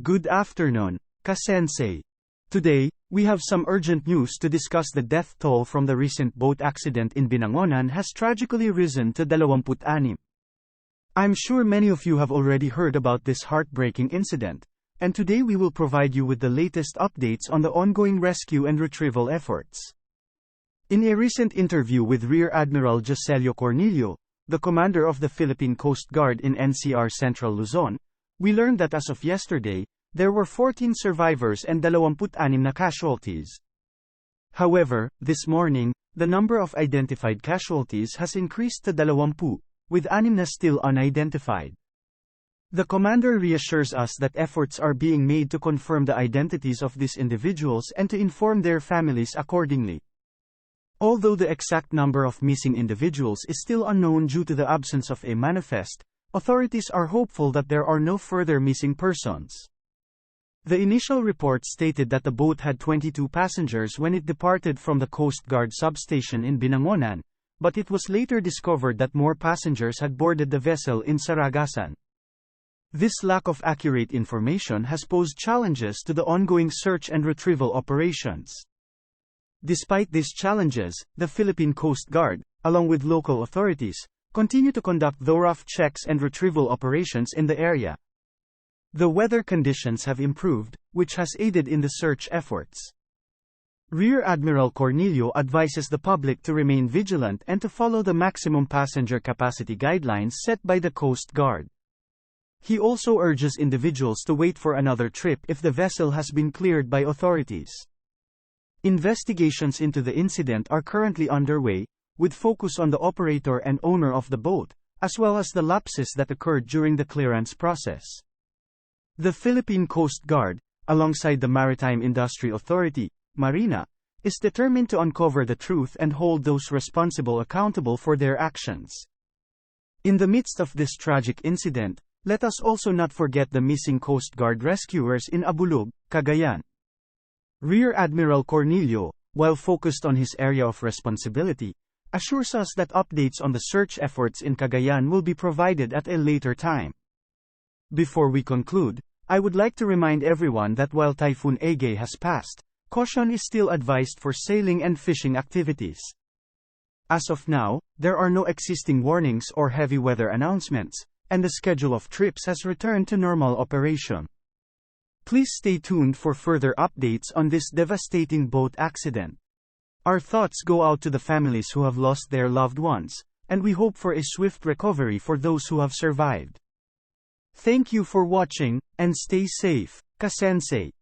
Good afternoon, Ka-sensei. Today, we have some urgent news to discuss. The death toll from the recent boat accident in Binangonan has tragically risen to 26. I'm sure many of you have already heard about this heartbreaking incident, and today we will provide you with the latest updates on the ongoing rescue and retrieval efforts. In a recent interview with Rear Admiral Joselio Cornelio, the commander of the Philippine Coast Guard in NCR Central Luzon, we learned that as of yesterday, there were 14 survivors and 26 na casualties. However, this morning, the number of identified casualties has increased to 20, with 6 na still unidentified. The commander reassures us that efforts are being made to confirm the identities of these individuals and to inform their families accordingly. Although the exact number of missing individuals is still unknown due to the absence of a manifest, authorities are hopeful that there are no further missing persons. The initial report stated that the boat had 22 passengers when it departed from the Coast Guard substation in Binangonan, but it was later discovered that more passengers had boarded the vessel in Saragasan. This lack of accurate information has posed challenges to the ongoing search and retrieval operations. Despite these challenges, the Philippine Coast Guard, along with local authorities, continue to conduct thorough checks and retrieval operations in the area. The weather conditions have improved, which has aided in the search efforts. Rear Admiral Cornelio advises the public to remain vigilant and to follow the maximum passenger capacity guidelines set by the Coast Guard. He also urges individuals to wait for another trip if the vessel has been cleared by authorities. Investigations into the incident are currently underway, with focus on the operator and owner of the boat, as well as the lapses that occurred during the clearance process. The Philippine Coast Guard, alongside the Maritime Industry Authority, Marina, is determined to uncover the truth and hold those responsible accountable for their actions. In the midst of this tragic incident, let us also not forget the missing Coast Guard rescuers in Abulog, Cagayan. Rear Admiral Cornelio, while focused on his area of responsibility, assures us that updates on the search efforts in Cagayan will be provided at a later time. Before we conclude, I would like to remind everyone that while Typhoon Ege has passed, caution is still advised for sailing and fishing activities. As of now, there are no existing warnings or heavy weather announcements, and the schedule of trips has returned to normal operation. Please stay tuned for further updates on this devastating boat accident. Our thoughts go out to the families who have lost their loved ones, and we hope for a swift recovery for those who have survived. Thank you for watching, and stay safe, Ka-sensei.